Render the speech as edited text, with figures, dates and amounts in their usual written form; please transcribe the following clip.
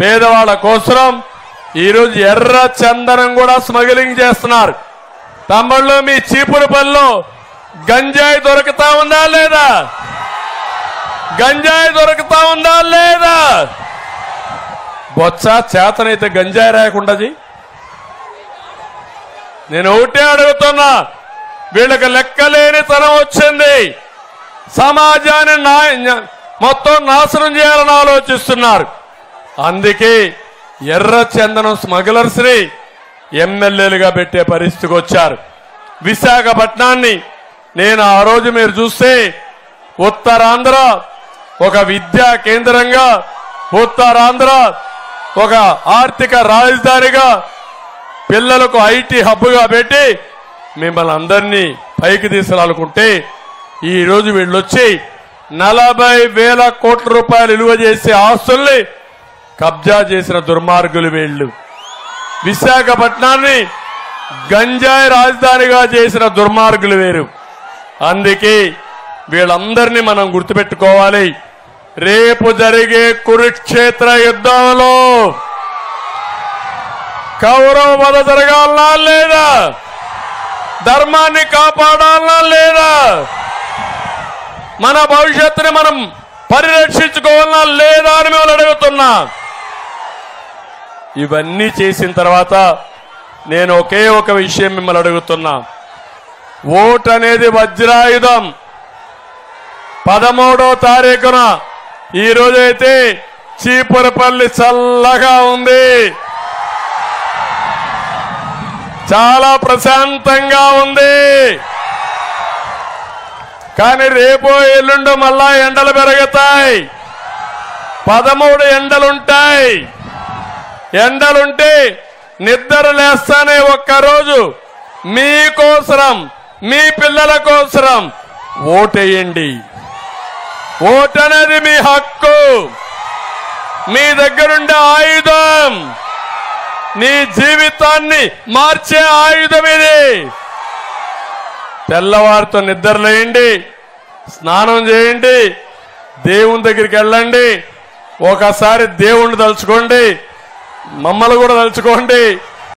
పేదవాళ్ళ కోసం ఈరోజు ఎర్ర చందనం కూడా స్మగ్లింగ్ చేస్తున్నారు. తమ్ముళ్ళు, మీ చీపురుపల్లిలో గంజాయి దొరుకుతా ఉందా లేదా? గంజాయి దొరుకుతా ఉందా లేదా? బొత్స చేతనైతే గంజాయి రాయకుండా నేను ఒకటే అడుగుతున్నా, వీళ్ళకి లెక్కలేని తనం వచ్చింది. సమాజాన్ని మొత్తం నాశనం చేయాలని ఆలోచిస్తున్నారు. అందుకే ఎర్ర చందనం స్మగ్లర్స్ ని ఎమ్మెల్యేలుగా పెట్టే పరిస్థితికి వచ్చారు. విశాఖపట్నాన్ని నేను ఆ రోజు మీరు చూస్తే ఉత్తరాంధ్ర ఒక విద్యా కేంద్రంగా, ఉత్తరాంధ్ర ఒక ఆర్థిక రాజధానిగా, పిల్లలకు ఐటీ హబ్గా పెట్టి మిమ్మల్ని అందరినీ పైకి తీసుకురాలనుకుంటే ఈ రోజు వీళ్ళొచ్చి 40,000 కోట్ల రూపాయలు విలువ చేసే ఆస్తుల్ని కబ్జా చేసిన దుర్మార్గులు వీళ్ళు. విశాఖపట్నాన్ని గంజాయి రాజధానిగా చేసిన దుర్మార్గులు వేరు. అందుకే వీళ్ళందరినీ మనం గుర్తుపెట్టుకోవాలి. రేపు జరిగే కురుక్షేత్ర యుద్ధంలో కౌరవ వధ జరగాలనా లేదా? ధర్మాన్ని కాపాడాలనా లేదా? మన భవిష్యత్తుని మనం పరిరక్షించుకోవాలనా లేదా అని మేము అడుగుతున్నా. ఇవన్నీ చేసిన తర్వాత నేను ఒకే ఒక విషయం మిమ్మల్ని అడుగుతున్నా. ఓటు అనేది వజ్రాయుధం. 13వ తారీఖున ఈ రోజైతే చీపురుపల్లి చల్లగా ఉంది, చాలా ప్రశాంతంగా ఉంది. కానీ రేపో ఎల్లుండో మళ్ళా ఎండలు పెరుగుతాయి. 13 ఎండలుంటాయి. ఎండలుంటే నిద్ర లేస్తానే ఒక్కరోజు మీకోసరం, మీ పిల్లల కోసరం ఓటేయండి. ఓటు అనేది మీ హక్కు, మీ దగ్గరుండే ఆయుధం, నీ జీవితాన్ని మార్చే ఆయుధం ఇది. తెల్లవారితో నిద్రలేయండి, స్నానం చేయండి, దేవుని దగ్గరికి వెళ్ళండి, ఒకసారి దేవుణ్ణి తలుచుకోండి, మమ్మల్ని కూడా తలుచుకోండి.